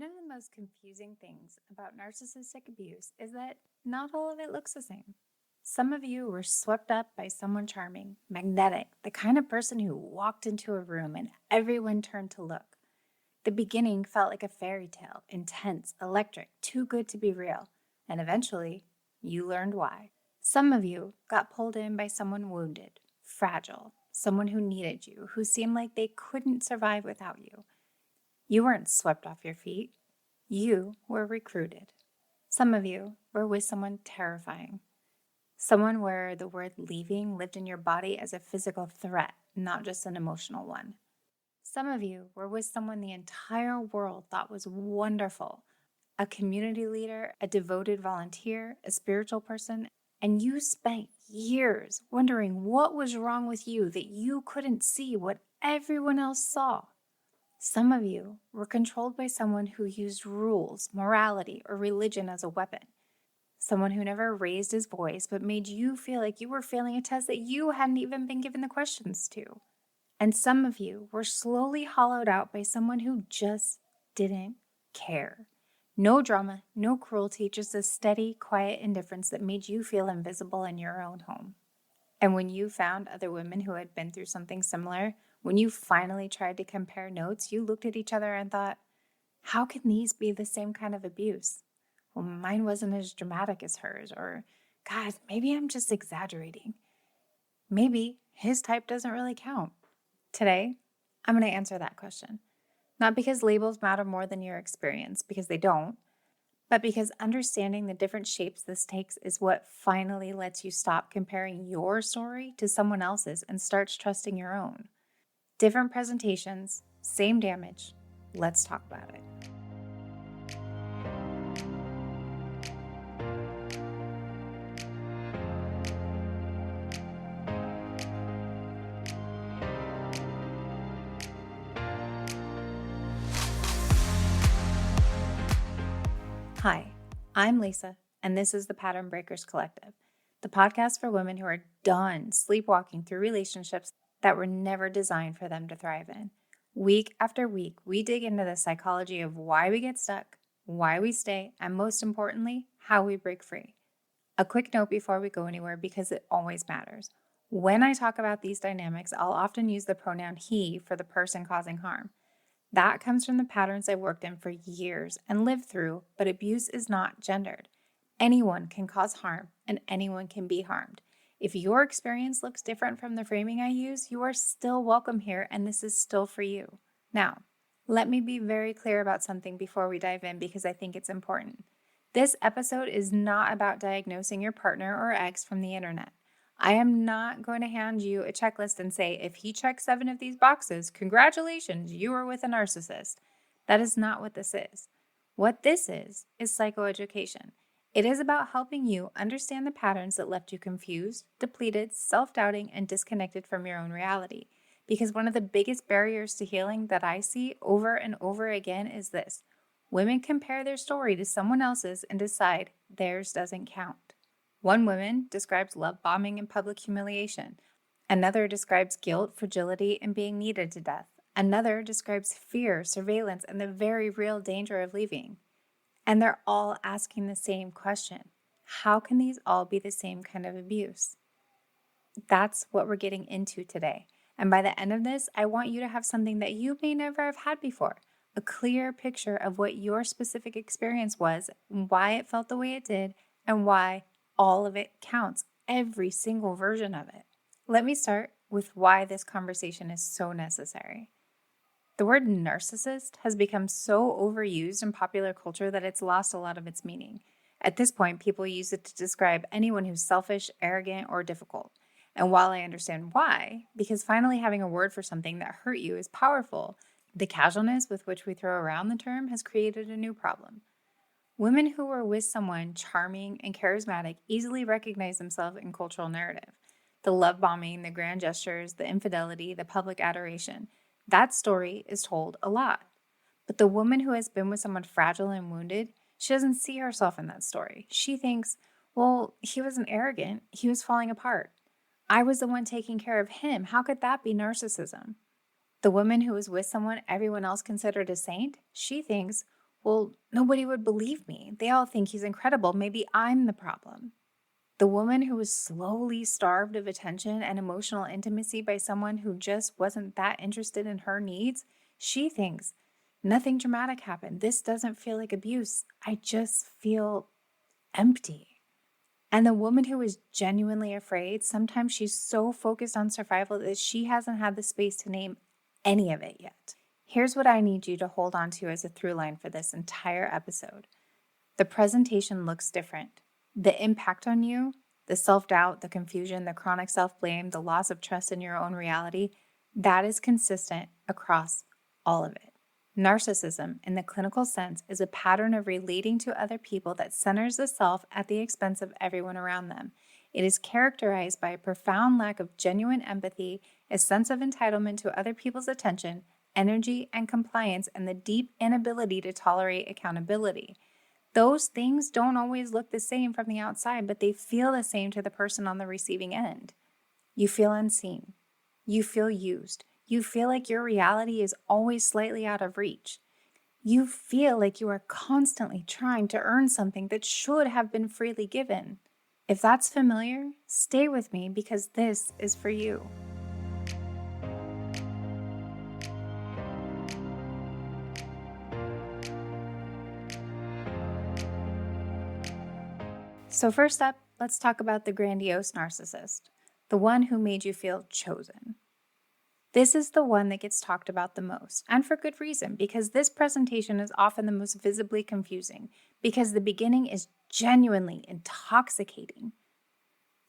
One of the most confusing things about narcissistic abuse is that not all of it looks the same. Some of you were swept up by someone charming, magnetic, the kind of person who walked into a room and everyone turned to look. The beginning felt like a fairy tale, intense, electric, too good to be real, and eventually, you learned why. Some of you got pulled in by someone wounded, fragile, someone who needed you, who seemed like they couldn't survive without you. You weren't swept off your feet. You were recruited. Some of you were with someone terrifying. Someone where the word leaving lived in your body as a physical threat, not just an emotional one. Some of you were with someone the entire world thought was wonderful, a community leader, a devoted volunteer, a spiritual person, and you spent years wondering what was wrong with you that you couldn't see what everyone else saw. Some of you were controlled by someone who used rules, morality, or religion as a weapon. Someone who never raised his voice but made you feel like you were failing a test that you hadn't even been given the questions to. And some of you were slowly hollowed out by someone who just didn't care. No drama, no cruelty, just a steady, quiet indifference that made you feel invisible in your own home. And when you found other women who had been through something similar, when you finally tried to compare notes, you looked at each other and thought, how can these be the same kind of abuse? Well, mine wasn't as dramatic as hers, or, God, maybe I'm just exaggerating. Maybe his type doesn't really count. Today, I'm going to answer that question. Not because labels matter more than your experience, because they don't, but because understanding the different shapes this takes is what finally lets you stop comparing your story to someone else's and starts trusting your own. Different presentations, same damage. Let's talk about it. Hi, I'm Lisa, and this is the Pattern Breakers Collective, the podcast for women who are done sleepwalking through relationships that were never designed for them to thrive in. Week after week, we dig into the psychology of why we get stuck, why we stay, and most importantly, how we break free. A quick note before we go anywhere, because it always matters. When I talk about these dynamics, I'll often use the pronoun he for the person causing harm. That comes from the patterns I worked in for years and lived through, but abuse is not gendered. Anyone can cause harm and anyone can be harmed. If your experience looks different from the framing I use, you are still welcome here and this is still for you. Now, let me be very clear about something before we dive in because I think it's important. This episode is not about diagnosing your partner or ex from the internet. I am not going to hand you a checklist and say, if he checks 7 of these boxes, congratulations, you are with a narcissist. That is not what this is. What this is psychoeducation. It is about helping you understand the patterns that left you confused, depleted, self-doubting, and disconnected from your own reality. Because one of the biggest barriers to healing that I see over and over again is this. Women compare their story to someone else's and decide theirs doesn't count. One woman describes love bombing and public humiliation. Another describes guilt, fragility, and being needed to death. Another describes fear, surveillance, and the very real danger of leaving. And they're all asking the same question. How can these all be the same kind of abuse? That's what we're getting into today. And by the end of this, I want you to have something that you may never have had before. A clear picture of what your specific experience was, why it felt the way it did, and why all of it counts, every single version of it. Let me start with why this conversation is so necessary. The word narcissist has become so overused in popular culture that it's lost a lot of its meaning. At this point, people use it to describe anyone who's selfish, arrogant, or difficult. And while I understand why, because finally having a word for something that hurt you is powerful, the casualness with which we throw around the term has created a new problem. Women who were with someone charming and charismatic easily recognize themselves in cultural narrative. The love bombing, the grand gestures, the infidelity, the public adoration. That story is told a lot. But the woman who has been with someone fragile and wounded, she doesn't see herself in that story. She thinks, well, he wasn't arrogant. He was falling apart. I was the one taking care of him. How could that be narcissism? The woman who was with someone everyone else considered a saint, she thinks, Well, nobody would believe me. They all think he's incredible. Maybe I'm the problem. The woman who was slowly starved of attention and emotional intimacy by someone who just wasn't that interested in her needs, she thinks nothing dramatic happened. This doesn't feel like abuse. I just feel empty. And the woman who is genuinely afraid, sometimes she's so focused on survival that she hasn't had the space to name any of it yet. Here's what I need you to hold on to as a through line for this entire episode. The presentation looks different. The impact on you, the self-doubt, the confusion, the chronic self-blame, the loss of trust in your own reality, that is consistent across all of it. Narcissism, in the clinical sense, is a pattern of relating to other people that centers the self at the expense of everyone around them. It is characterized by a profound lack of genuine empathy, a sense of entitlement to other people's attention, energy, and compliance, and the deep inability to tolerate accountability. Those things don't always look the same from the outside, but they feel the same to the person on the receiving end. You feel unseen. You feel used. You feel like your reality is always slightly out of reach. You feel like you are constantly trying to earn something that should have been freely given. If that's familiar, stay with me because this is for you. So first up, let's talk about the grandiose narcissist, the one who made you feel chosen. This is the one that gets talked about the most, and for good reason, because this presentation is often the most visibly confusing, because the beginning is genuinely intoxicating.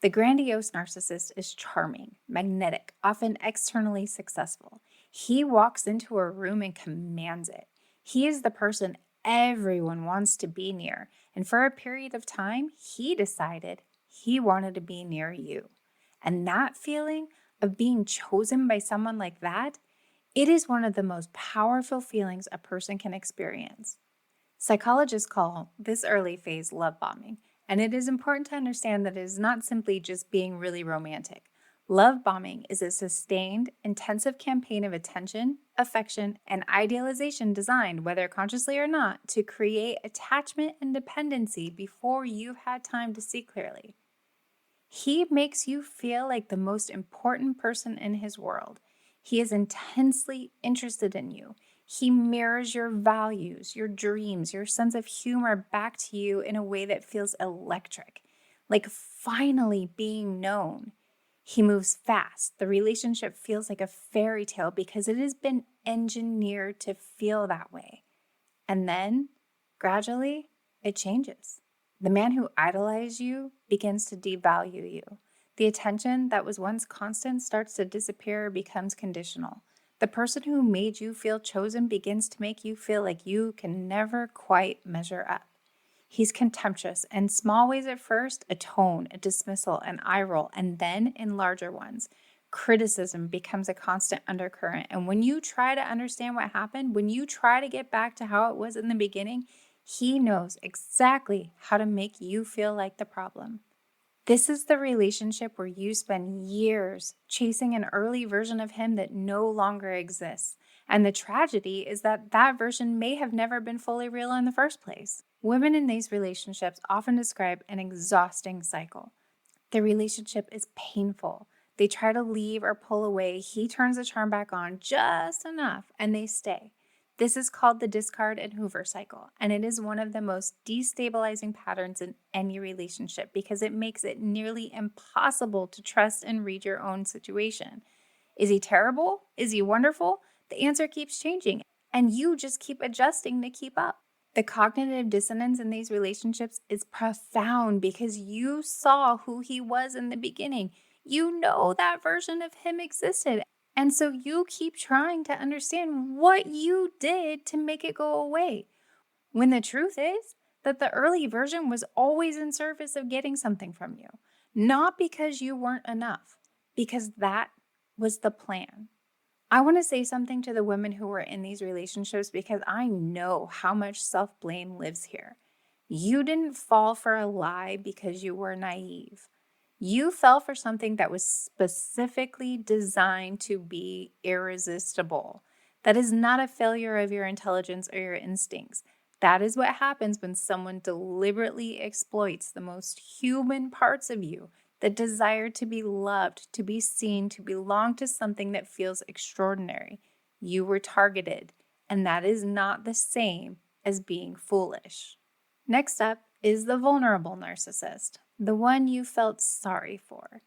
The grandiose narcissist is charming, magnetic, often externally successful. He walks into a room and commands it. He is the person everyone wants to be near, and for a period of time, he decided he wanted to be near you. And that feeling of being chosen by someone like that, it is one of the most powerful feelings a person can experience. Psychologists call this early phase love bombing, and it is important to understand that it is not simply just being really romantic. Love bombing is a sustained, intensive campaign of attention, affection, and idealization designed, whether consciously or not, to create attachment and dependency before you've had time to see clearly. He makes you feel like the most important person in his world. He is intensely interested in you. He mirrors your values, your dreams, your sense of humor back to you in a way that feels electric, like finally being known. He moves fast. The relationship feels like a fairy tale because it has been engineered to feel that way. And then, gradually, it changes. The man who idolized you begins to devalue you. The attention that was once constant starts to disappear or becomes conditional. The person who made you feel chosen begins to make you feel like you can never quite measure up. He's contemptuous in small ways at first, a tone, a dismissal, an eye roll, and then in larger ones. Criticism becomes a constant undercurrent. And when you try to understand what happened, when you try to get back to how it was in the beginning, he knows exactly how to make you feel like the problem. This is the relationship where you spend years chasing an early version of him that no longer exists. And the tragedy is that that version may have never been fully real in the first place. Women in these relationships often describe an exhausting cycle. The relationship is painful. They try to leave or pull away. He turns the charm back on just enough and they stay. This is called the discard and hoover cycle, and it is one of the most destabilizing patterns in any relationship because it makes it nearly impossible to trust and read your own situation. Is he terrible? Is he wonderful? The answer keeps changing, and you just keep adjusting to keep up. The cognitive dissonance in these relationships is profound because you saw who he was in the beginning. You know that version of him existed. And so you keep trying to understand what you did to make it go away. When the truth is that the early version was always in service of getting something from you. Not because you weren't enough, because that was the plan. I want to say something to the women who were in these relationships because I know how much self-blame lives here. You didn't fall for a lie because you were naive. You fell for something that was specifically designed to be irresistible. That is not a failure of your intelligence or your instincts. That is what happens when someone deliberately exploits the most human parts of you, the desire to be loved, to be seen, to belong to something that feels extraordinary. You were targeted, and that is not the same as being foolish. Next up is the vulnerable narcissist, the one you felt sorry for.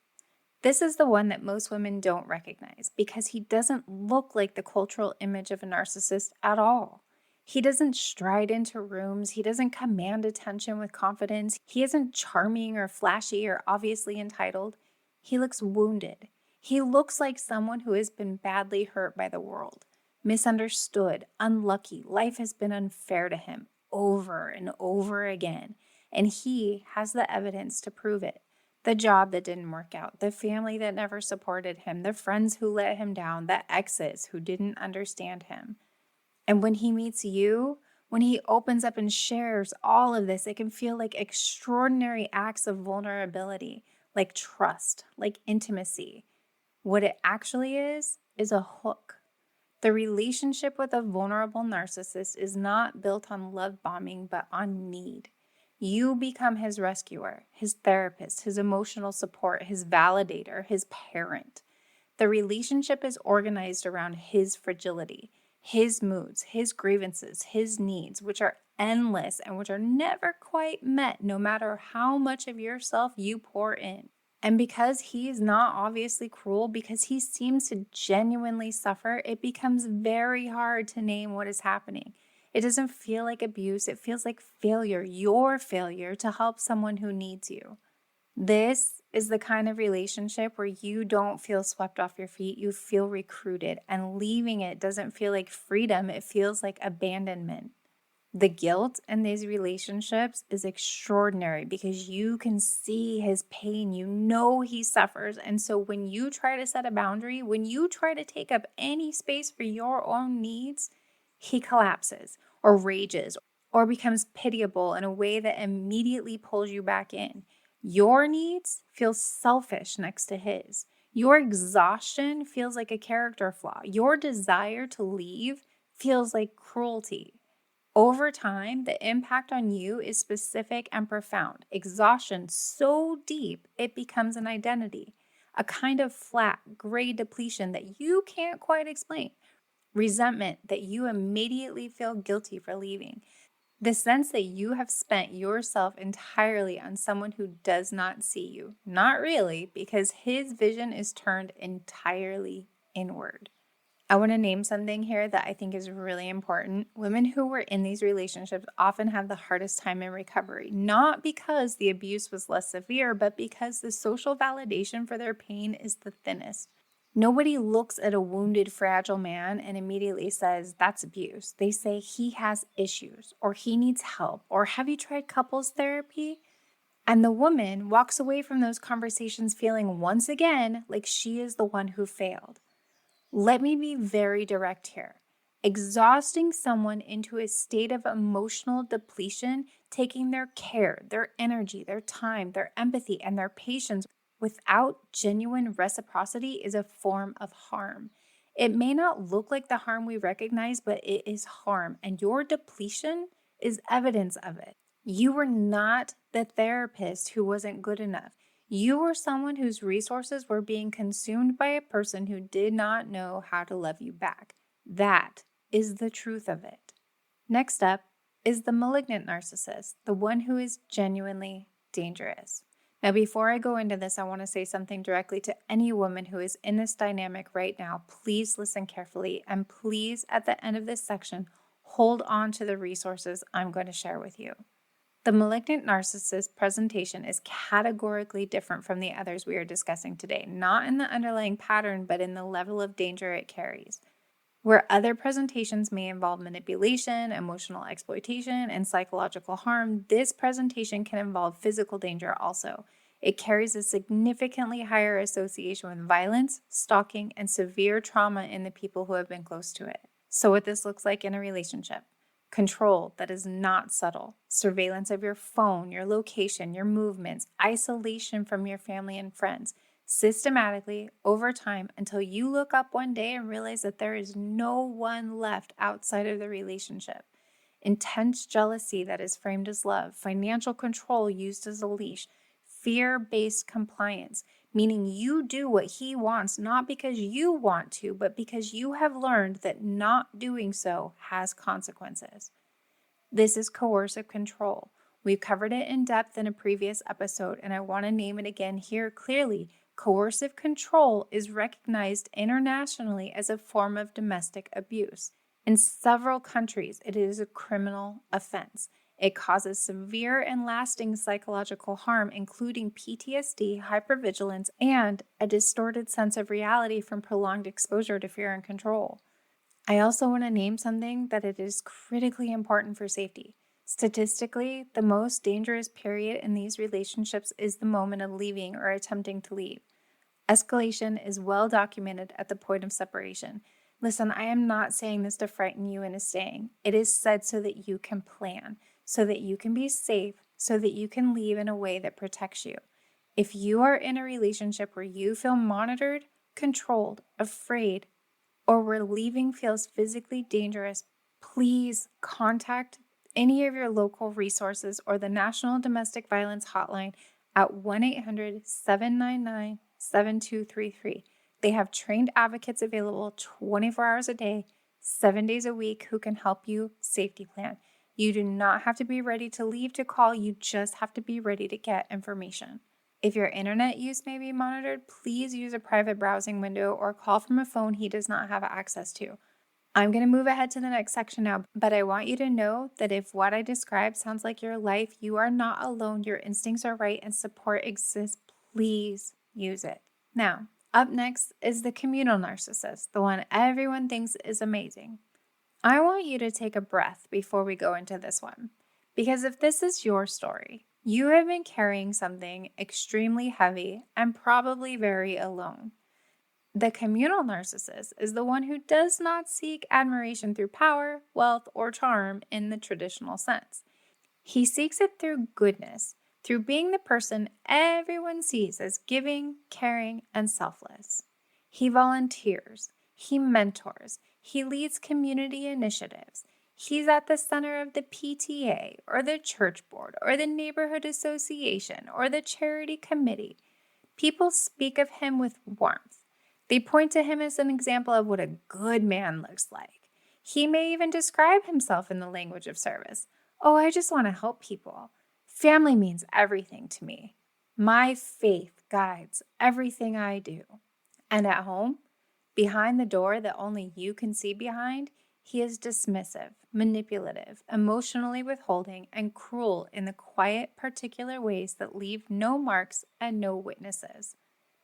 This is the one that most women don't recognize because he doesn't look like the cultural image of a narcissist at all. He doesn't stride into rooms. He doesn't command attention with confidence. He isn't charming or flashy or obviously entitled. He looks wounded. He looks like someone who has been badly hurt by the world, misunderstood, unlucky. Life has been unfair to him over and over again, and he has the evidence to prove it. The job that didn't work out, the family that never supported him, the friends who let him down, the exes who didn't understand him. And when he meets you, when he opens up and shares all of this, it can feel like extraordinary acts of vulnerability, like trust, like intimacy. What it actually is a hook. The relationship with a vulnerable narcissist is not built on love bombing, but on need. You become his rescuer, his therapist, his emotional support, his validator, his parent. The relationship is organized around his fragility, his moods, his grievances, his needs, which are endless and which are never quite met no matter how much of yourself you pour in. And because he is not obviously cruel, because he seems to genuinely suffer, it becomes very hard to name what is happening. It doesn't feel like abuse. It feels like failure, your failure to help someone who needs you. This is the kind of relationship where you don't feel swept off your feet. You feel recruited, and leaving it doesn't feel like freedom. It feels like abandonment. The guilt in these relationships is extraordinary because you can see his pain. You know he suffers. And so when you try to set a boundary, when you try to take up any space for your own needs, he collapses or rages or becomes pitiable in a way that immediately pulls you back in. Your needs feel selfish next to his. Your exhaustion feels like a character flaw. Your desire to leave feels like cruelty. Over time, the impact on you is specific and profound. Exhaustion so deep, it becomes an identity, a kind of flat, gray depletion that you can't quite explain. Resentment that you immediately feel guilty for leaving. The sense that you have spent yourself entirely on someone who does not see you. Not really, because his vision is turned entirely inward. I want to name something here that I think is really important. Women who were in these relationships often have the hardest time in recovery, not because the abuse was less severe, but because the social validation for their pain is the thinnest. Nobody looks at a wounded, fragile man and immediately says, that's abuse. They say he has issues, or he needs help, or have you tried couples therapy? And the woman walks away from those conversations feeling once again like she is the one who failed. Let me be very direct here. Exhausting someone into a state of emotional depletion, taking their care, their energy, their time, their empathy, and their patience without genuine reciprocity is a form of harm. It may not look like the harm we recognize, but it is harm, and your depletion is evidence of it. You were not the therapist who wasn't good enough. You were someone whose resources were being consumed by a person who did not know how to love you back. That is the truth of it. Next up is the malignant narcissist, the one who is genuinely dangerous. Now, before I go into this, I want to say something directly to any woman who is in this dynamic right now. Please listen carefully, and please, at the end of this section, hold on to the resources I'm going to share with you. The malignant narcissist presentation is categorically different from the others we are discussing today, not in the underlying pattern, but in the level of danger it carries. Where other presentations may involve manipulation, emotional exploitation, and psychological harm, this presentation can involve physical danger also. It carries a significantly higher association with violence, stalking, and severe trauma in the people who have been close to it. So what this looks like in a relationship. Control that is not subtle, surveillance of your phone, your location, your movements, isolation from your family and friends, systematically over time until you look up one day and realize that there is no one left outside of the relationship. intense jealousy that is framed as love, financial control used as a leash, fear-based compliance, meaning you do what he wants not because you want to, but because you have learned that not doing so has consequences. This is coercive control. We've covered it in depth in a previous episode, and I want to name it again here clearly. Coercive control is recognized internationally as a form of domestic abuse. In several countries, it is a criminal offense. It causes severe and lasting psychological harm, including PTSD, hypervigilance, and a distorted sense of reality from prolonged exposure to fear and control. I also want to name something that it is critically important for safety. Statistically, the most dangerous period in these relationships is the moment of leaving or attempting to leave. Escalation is well documented at the point of separation. Listen, I am not saying this to frighten you into staying. It is said so that you can plan, so that you can be safe, so that you can leave in a way that protects you. If you are in a relationship where you feel monitored, controlled, afraid, or where leaving feels physically dangerous, please contact any of your local resources or the National Domestic Violence Hotline at 1-800-799-7233. They have trained advocates available 24 hours a day, 7 days a week who can help you safety plan. You do not have to be ready to leave to call, you just have to be ready to get information. If your internet use may be monitored, please use a private browsing window or call from a phone he does not have access to. I'm going to move ahead to the next section now, but I want you to know that if what I described sounds like your life, you are not alone. Your instincts are right and support exists. Please use it. Now, up next is the communal narcissist, the one everyone thinks is amazing. I want you to take a breath before we go into this one, because if this is your story, you have been carrying something extremely heavy and probably very alone. The communal narcissist is the one who does not seek admiration through power, wealth, or charm in the traditional sense. He seeks it through goodness, through being the person everyone sees as giving, caring, and selfless. He volunteers, he mentors, he leads community initiatives. He's at the center of the PTA or the church board or the neighborhood association or the charity committee. People speak of him with warmth. They point to him as an example of what a good man looks like. He may even describe himself in the language of service. Oh, I just want to help people. Family means everything to me. My faith guides everything I do. And at home, behind the door that only you can see behind, he is dismissive, manipulative, emotionally withholding, and cruel in the quiet, particular ways that leave no marks and no witnesses.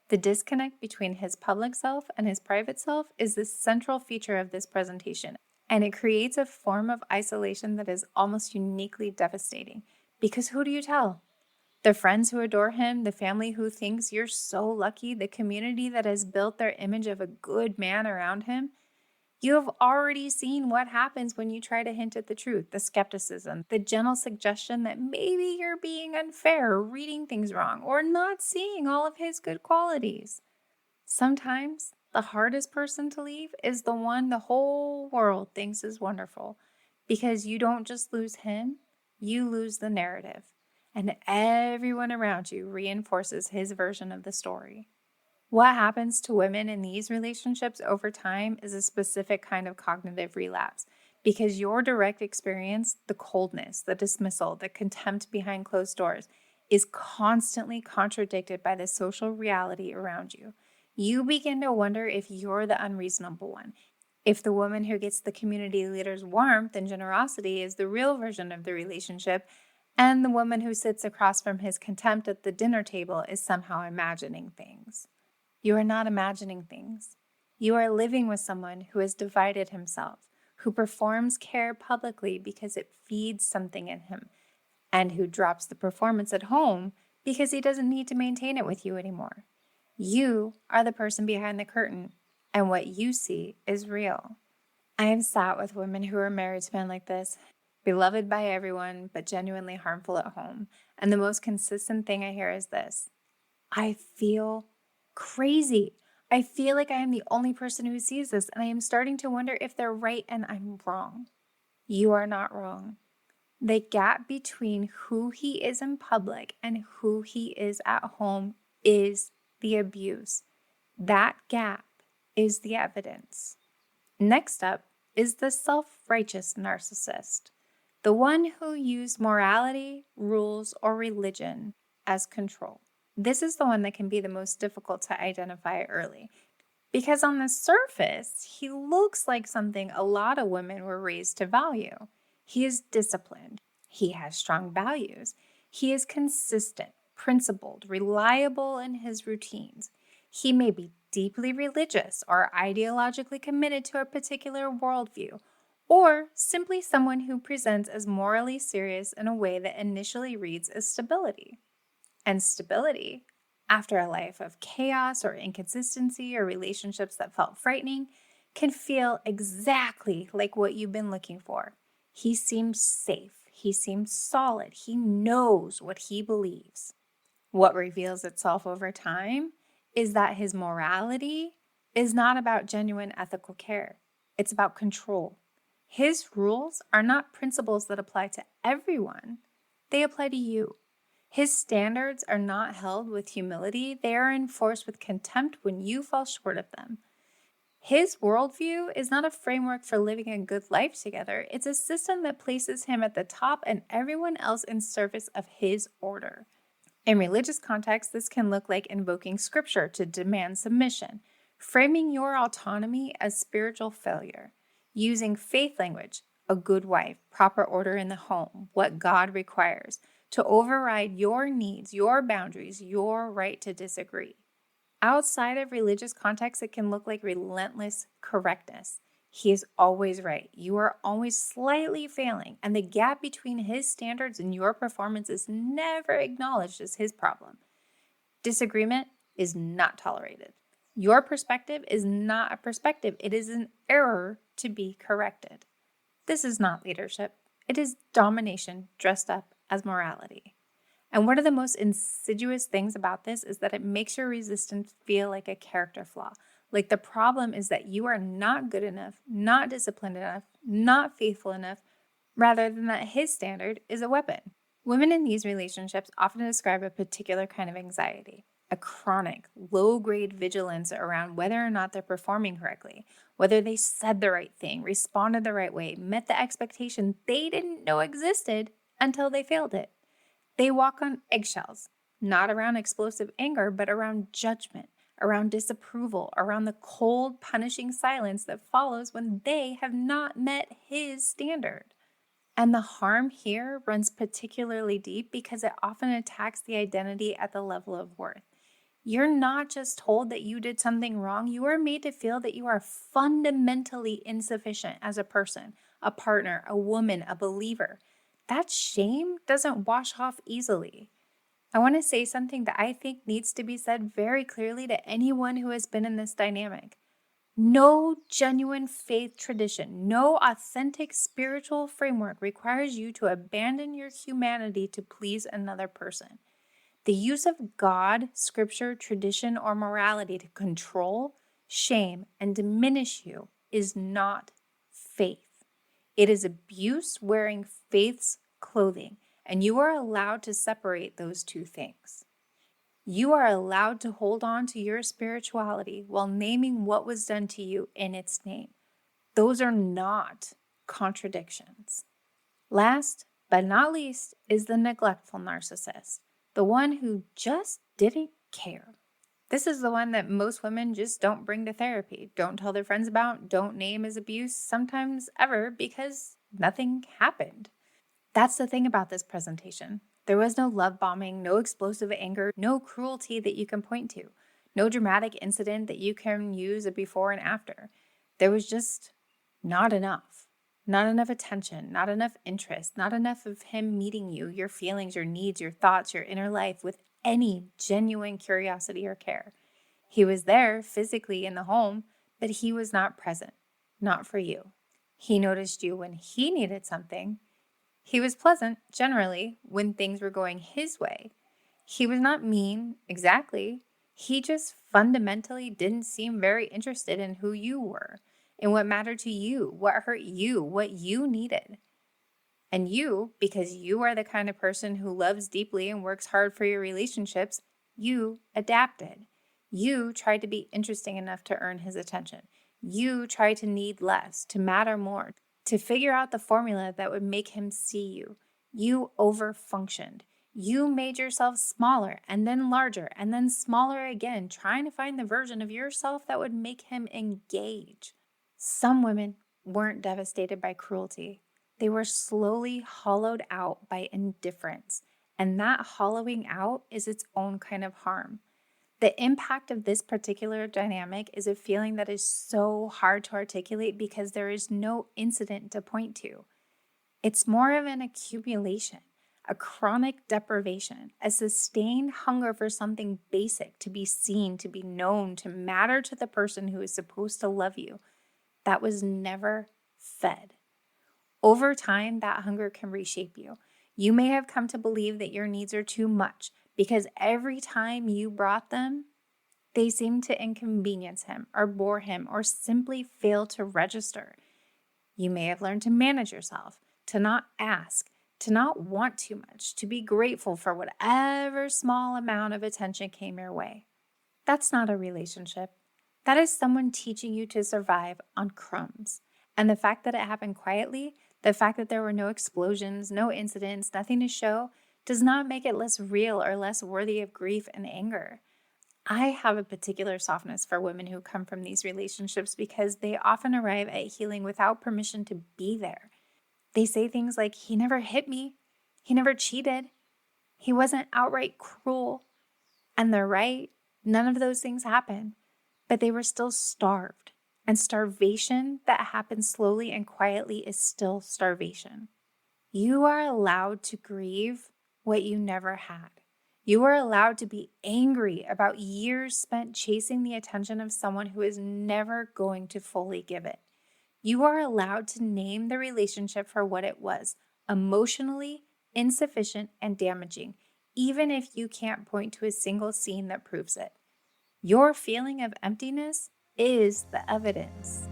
The disconnect between his public self and his private self is the central feature of this presentation, and it creates a form of isolation that is almost uniquely devastating. Because who do you tell? The friends who adore him, the family who thinks you're so lucky, the community that has built their image of a good man around him? You have already seen what happens when you try to hint at the truth, the skepticism, the gentle suggestion that maybe you're being unfair, reading things wrong, or not seeing all of his good qualities. Sometimes the hardest person to leave is the one the whole world thinks is wonderful, because you don't just lose him, you lose the narrative, and everyone around you reinforces his version of the story. What happens to women in these relationships over time is a specific kind of cognitive relapse, because your direct experience, the coldness, the dismissal, the contempt behind closed doors, is constantly contradicted by the social reality around you. You begin to wonder if you're the unreasonable one, if the woman who gets the community leader's warmth and generosity is the real version of the relationship, and the woman who sits across from his contempt at the dinner table is somehow imagining things. You are not imagining things. You are living with someone who has divided himself, who performs care publicly because it feeds something in him, and who drops the performance at home because he doesn't need to maintain it with you anymore. You are the person behind the curtain, and what you see is real. I have sat with women who are married to men like this, beloved by everyone, but genuinely harmful at home. And the most consistent thing I hear is this: I feel crazy. I feel like I am the only person who sees this, and I am starting to wonder if they're right and I'm wrong. You are not wrong. The gap between who he is in public and who he is at home is the abuse. That gap is the evidence. Next up is the self-righteous narcissist, the one who used morality, rules, or religion as control. This is the one that can be the most difficult to identify early, because on the surface, he looks like something a lot of women were raised to value. He is disciplined. He has strong values. He is consistent, principled, reliable in his routines. He may be deeply religious or ideologically committed to a particular worldview, or simply someone who presents as morally serious in a way that initially reads as stability. And stability, after a life of chaos or inconsistency or relationships that felt frightening, can feel exactly like what you've been looking for. He seems safe. He seems solid. He knows what he believes. What reveals itself over time is that his morality is not about genuine ethical care. It's about control. His rules are not principles that apply to everyone. They apply to you. His standards are not held with humility. They are enforced with contempt when you fall short of them. His worldview is not a framework for living a good life together. It's a system that places him at the top and everyone else in service of his order. In religious contexts, this can look like invoking scripture to demand submission, framing your autonomy as spiritual failure, using faith language, a good wife, proper order in the home, what God requires, to override your needs, your boundaries, your right to disagree. Outside of religious context, it can look like relentless correctness. He is always right. You are always slightly failing, and the gap between his standards and your performance is never acknowledged as his problem. Disagreement is not tolerated. Your perspective is not a perspective. It is an error to be corrected. This is not leadership. It is domination dressed up as morality. And one of the most insidious things about this is that it makes your resistance feel like a character flaw. Like the problem is that you are not good enough, not disciplined enough, not faithful enough, rather than that his standard is a weapon. Women in these relationships often describe a particular kind of anxiety, a chronic, low-grade vigilance around whether or not they're performing correctly, whether they said the right thing, responded the right way, met the expectation they didn't know existed until they failed it. They walk on eggshells, not around explosive anger, but around judgment, around disapproval, around the cold, punishing silence that follows when they have not met his standard. And the harm here runs particularly deep because it often attacks the identity at the level of worth. You're not just told that you did something wrong, you are made to feel that you are fundamentally insufficient as a person, a partner, a woman, a believer. That shame doesn't wash off easily. I want to say something that I think needs to be said very clearly to anyone who has been in this dynamic. No genuine faith tradition, no authentic spiritual framework requires you to abandon your humanity to please another person. The use of God, scripture, tradition, or morality to control, shame, and diminish you is not faith. It is abuse wearing faith's clothing, and you are allowed to separate those two things. You are allowed to hold on to your spirituality while naming what was done to you in its name. Those are not contradictions. Last but not least is the neglectful narcissist, the one who just didn't care. This is the one that most women just don't bring to therapy, don't tell their friends about, don't name as abuse, sometimes ever, because nothing happened. That's the thing about this presentation. There was no love bombing, no explosive anger, no cruelty that you can point to, no dramatic incident that you can use a before and after. There was just not enough. Not enough attention, not enough interest, not enough of him meeting you, your feelings, your needs, your thoughts, your inner life with any genuine curiosity or care. He was there physically in the home, but he was not present, not for you. He noticed you when he needed something. He was pleasant, generally, when things were going his way. He was not mean, exactly. He just fundamentally didn't seem very interested in who you were. in what mattered to you, what hurt you, what you needed. And you, because you are the kind of person who loves deeply and works hard for your relationships, you adapted. You tried to be interesting enough to earn his attention. You tried to need less, to matter more, to figure out the formula that would make him see you. You overfunctioned. You made yourself smaller and then larger and then smaller again, trying to find the version of yourself that would make him engage. Some women weren't devastated by cruelty. They were slowly hollowed out by indifference, and that hollowing out is its own kind of harm. The impact of this particular dynamic is a feeling that is so hard to articulate because there is no incident to point to. It's more of an accumulation, a chronic deprivation, a sustained hunger for something basic, to be seen, to be known, to matter to the person who is supposed to love you, that was never fed. Over time, that hunger can reshape you. You may have come to believe that your needs are too much because every time you brought them, they seemed to inconvenience him or bore him or simply fail to register. You may have learned to manage yourself, to not ask, to not want too much, to be grateful for whatever small amount of attention came your way. That's not a relationship. That is someone teaching you to survive on crumbs. And the fact that it happened quietly, the fact that there were no explosions, no incidents, nothing to show, does not make it less real or less worthy of grief and anger. I have a particular softness for women who come from these relationships because they often arrive at healing without permission to be there. They say things like, he never hit me, he never cheated, he wasn't outright cruel. And they're right, none of those things happened, but they were still starved. And starvation that happens slowly and quietly is still starvation. You are allowed to grieve what you never had. You are allowed to be angry about years spent chasing the attention of someone who is never going to fully give it. You are allowed to name the relationship for what it was, emotionally insufficient and damaging, even if you can't point to a single scene that proves it. Your feeling of emptiness is the evidence.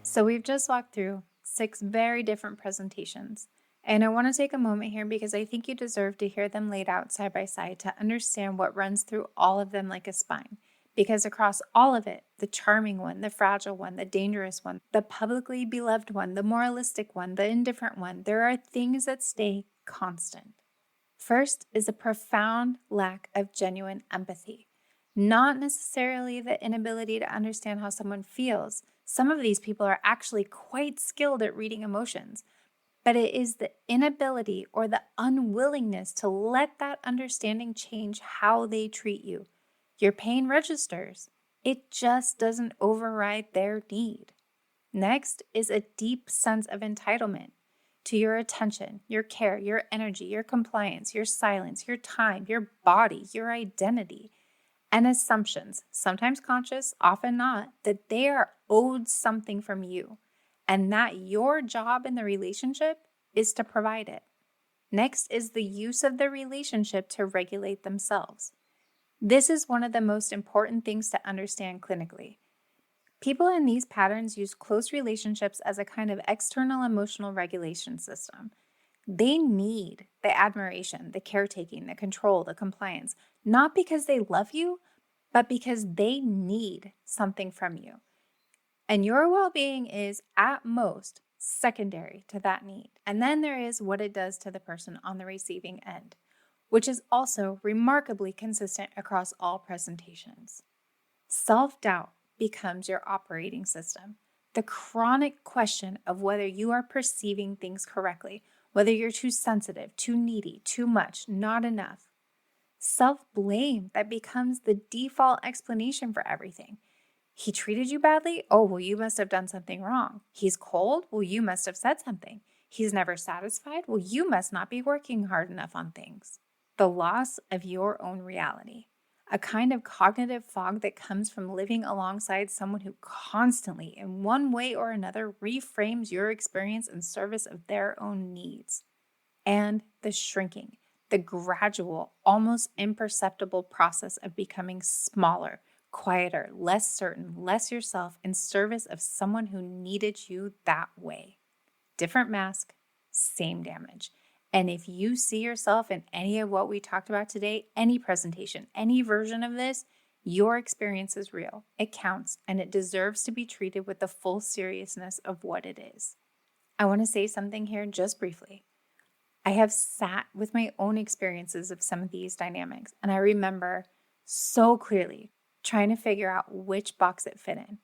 So we've just walked through 6 very different presentations. And I want to take a moment here because I think you deserve to hear them laid out side by side to understand what runs through all of them like a spine. Because across all of it, the charming one, the fragile one, the dangerous one, the publicly beloved one, the moralistic one, the indifferent one, there are things that stay constant. First is a profound lack of genuine empathy. Not necessarily the inability to understand how someone feels. Some of these people are actually quite skilled at reading emotions, but it is the inability or the unwillingness to let that understanding change how they treat you. Your pain registers. It just doesn't override their need. Next is a deep sense of entitlement to your attention, your care, your energy, your compliance, your silence, your time, your body, your identity, and assumptions, sometimes conscious, often not, that they are owed something from you and that your job in the relationship is to provide it. Next is the use of the relationship to regulate themselves. This is one of the most important things to understand clinically. People in these patterns use close relationships as a kind of external emotional regulation system. They need the admiration, the caretaking, the control, the compliance, not because they love you, but because they need something from you. And your well-being is, at most, secondary to that need. And then there is what it does to the person on the receiving end, which is also remarkably consistent across all presentations. Self-doubt becomes your operating system. The chronic question of whether you are perceiving things correctly, whether you're too sensitive, too needy, too much, not enough. Self-blame that becomes the default explanation for everything. He treated you badly? Oh, well, you must have done something wrong. He's cold? Well, you must have said something. He's never satisfied? Well, you must not be working hard enough on things. The loss of your own reality. A kind of cognitive fog that comes from living alongside someone who constantly, in one way or another, reframes your experience in service of their own needs. and the shrinking, the gradual, almost imperceptible process of becoming smaller, quieter, less certain, less yourself in service of someone who needed you that way. Different mask, same damage. And if you see yourself in any of what we talked about today, any presentation, any version of this, your experience is real. It counts, and it deserves to be treated with the full seriousness of what it is. I want to say something here just briefly. I have sat with my own experiences of some of these dynamics, and I remember so clearly trying to figure out which box it fit in,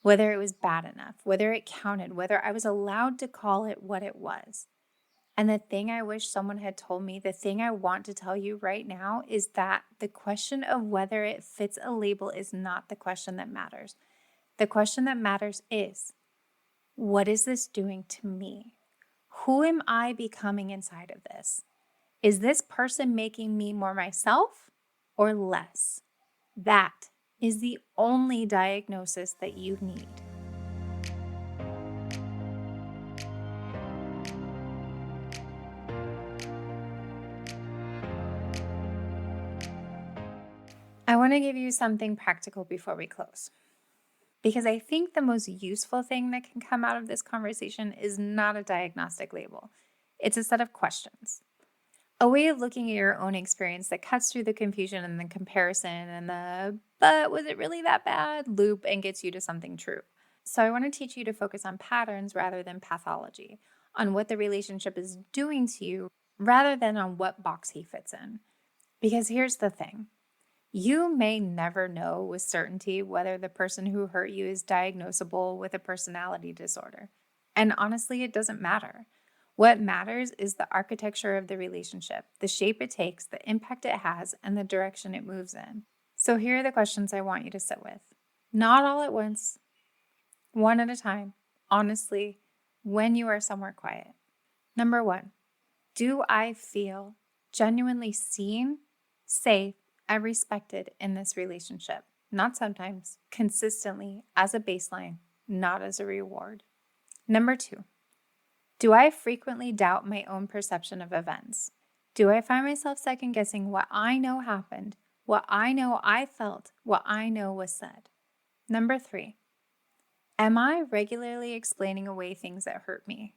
whether it was bad enough, whether it counted, whether I was allowed to call it what it was. And the thing I wish someone had told me, the thing I want to tell you right now is that the question of whether it fits a label is not the question that matters. The question that matters is, what is this doing to me? Who am I becoming inside of this? Is this person making me more myself or less? That is the only diagnosis that you need. I want to give you something practical before we close, because I think the most useful thing that can come out of this conversation is not a diagnostic label. It's a set of questions. A way of looking at your own experience that cuts through the confusion and the comparison and the, but was it really that bad loop and gets you to something true. So I want to teach you to focus on patterns rather than pathology, on what the relationship is doing to you rather than on what box he fits in. Because here's the thing. You may never know with certainty whether the person who hurt you is diagnosable with a personality disorder. And honestly, it doesn't matter. What matters is the architecture of the relationship, the shape it takes, the impact it has, and the direction it moves in. So here are the questions I want you to sit with. Not all at once, one at a time, honestly, when you are somewhere quiet. Number 1, do I feel genuinely seen, safe, and respected in this relationship? Not sometimes, consistently, as a baseline, not as a reward. Number 2, do I frequently doubt my own perception of events? Do I find myself second guessing what I know happened, what I know I felt, what I know was said? Number 3, am I regularly explaining away things that hurt me?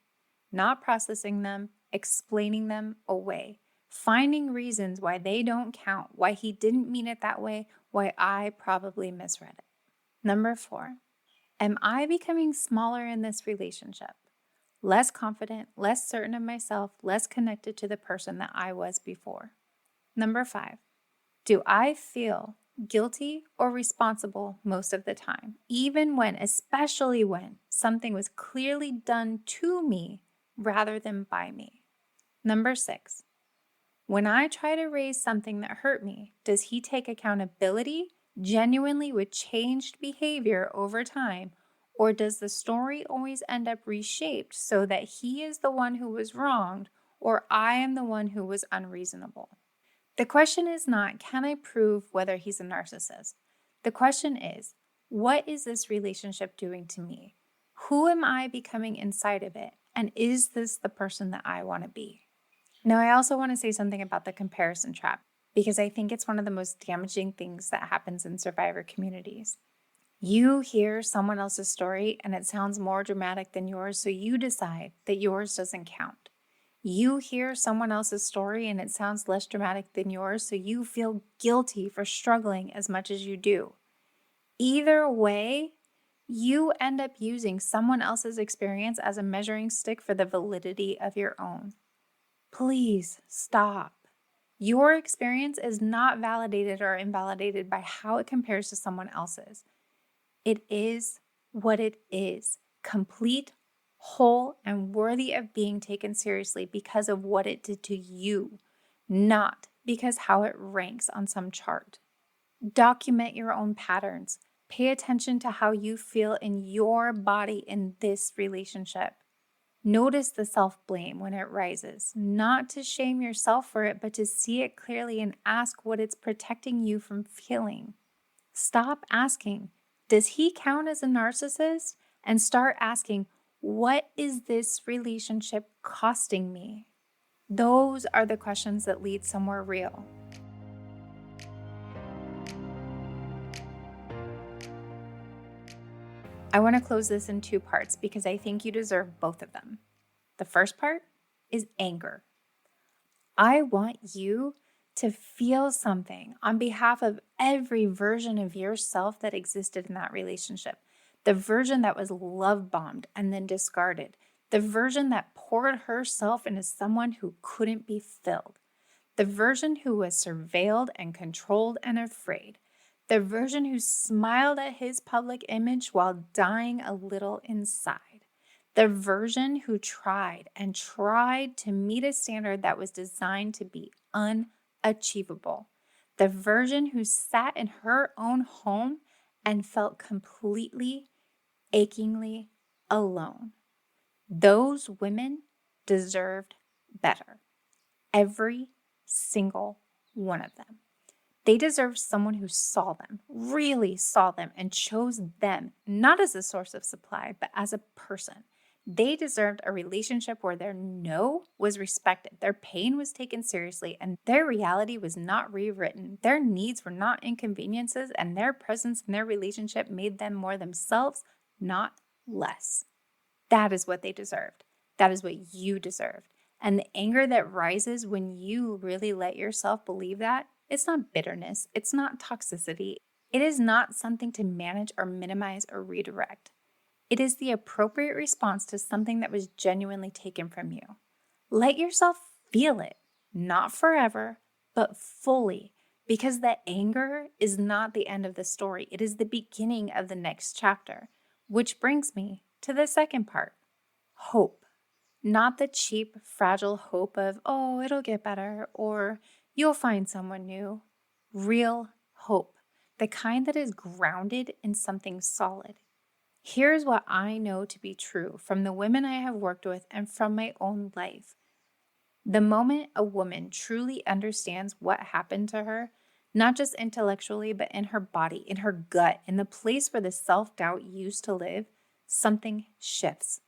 Not processing them, explaining them away. Finding reasons why they don't count, why he didn't mean it that way, why I probably misread it. Number 4, am I becoming smaller in this relationship? Less confident, less certain of myself, less connected to the person that I was before? Number 5, do I feel guilty or responsible most of the time, even when, especially when, something was clearly done to me rather than by me? Number 6, when I try to raise something that hurt me, does he take accountability genuinely with changed behavior over time, or does the story always end up reshaped so that he is the one who was wronged or I am the one who was unreasonable? The question is not, can I prove whether he's a narcissist? The question is, what is this relationship doing to me? Who am I becoming inside of it? And is this the person that I want to be? Now, I also want to say something about the comparison trap, because I think it's one of the most damaging things that happens in survivor communities. You hear someone else's story and it sounds more dramatic than yours, so you decide that yours doesn't count. You hear someone else's story and it sounds less dramatic than yours, so you feel guilty for struggling as much as you do. Either way, you end up using someone else's experience as a measuring stick for the validity of your own. Please stop. Your experience is not validated or invalidated by how it compares to someone else's. It is what it is, complete, whole, and worthy of being taken seriously because of what it did to you, not because how it ranks on some chart. Document your own patterns. Pay attention to how you feel in your body in this relationship. Notice the self-blame when it rises, not to shame yourself for it, but to see it clearly and ask what it's protecting you from feeling. Stop asking, does he count as a narcissist? And start asking, what is this relationship costing me? Those are the questions that lead somewhere real. I want to close this in 2 parts because I think you deserve both of them. The first part is anger. I want you to feel something on behalf of every version of yourself that existed in that relationship. The version that was love bombed and then discarded. The version that poured herself into someone who couldn't be filled. The version who was surveilled and controlled and afraid. The version who smiled at his public image while dying a little inside. The version who tried and tried to meet a standard that was designed to be unachievable. The version who sat in her own home and felt completely, achingly alone. Those women deserved better. Every single one of them. They deserve someone who saw them, really saw them, and chose them, not as a source of supply, but as a person. They deserved a relationship where their no was respected, their pain was taken seriously, and their reality was not rewritten. Their needs were not inconveniences, and their presence in their relationship made them more themselves, not less. That is what they deserved. That is what you deserved. And the anger that rises when you really let yourself believe that, it's not bitterness. It's not toxicity. It is not something to manage or minimize or redirect. It is the appropriate response to something that was genuinely taken from you. Let yourself feel it, not forever, but fully, because the anger is not the end of the story. It is the beginning of the next chapter, which brings me to the second part, hope. Not the cheap, fragile hope of, oh, it'll get better, or you'll find someone new. Real hope, the kind that is grounded in something solid. Here's what I know to be true from the women I have worked with and from my own life. The moment a woman truly understands what happened to her, not just intellectually, but in her body, in her gut, in the place where the self-doubt used to live, something shifts.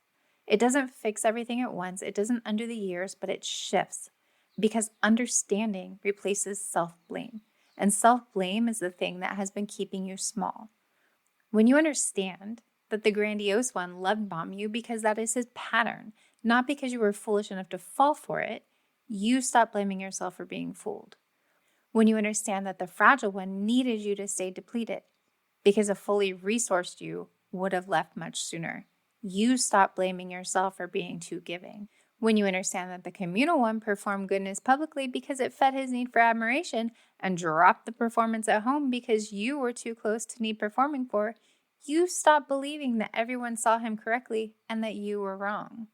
It doesn't fix everything at once. It doesn't undo the years, but it shifts because understanding replaces self-blame. And self-blame is the thing that has been keeping you small. When you understand that the grandiose one love bombed you because that is his pattern, not because you were foolish enough to fall for it, you stop blaming yourself for being fooled. When you understand that the fragile one needed you to stay depleted because a fully resourced you would have left much sooner, you stop blaming yourself for being too giving. When you understand that the communal one performed goodness publicly because it fed his need for admiration and dropped the performance at home because you were too close to need performing for, you stop believing that everyone saw him correctly and that you were wrong.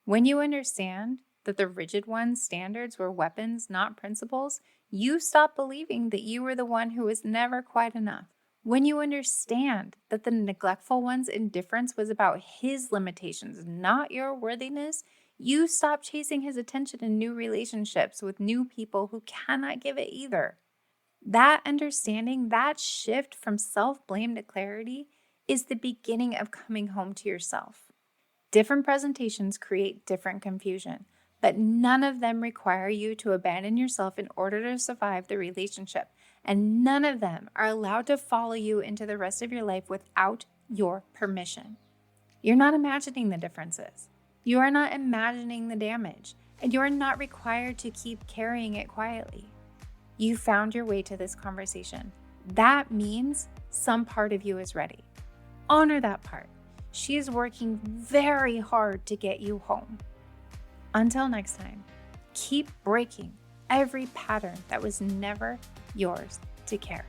When you understand that the rigid one's standards were weapons, not principles, you stop believing that you were the one who was never quite enough. When you understand that the neglectful one's indifference was about his limitations, not your worthiness, you stop chasing his attention in new relationships with new people who cannot give it either. That understanding, that shift from self-blame to clarity is the beginning of coming home to yourself. Different presentations create different confusion, but none of them require you to abandon yourself in order to survive the relationship. And none of them are allowed to follow you into the rest of your life without your permission. You're not imagining the differences. You are not imagining the damage. And you are not required to keep carrying it quietly. You found your way to this conversation. That means some part of you is ready. Honor that part. She is working very hard to get you home. Until next time, keep breaking every pattern that was never yours to carry.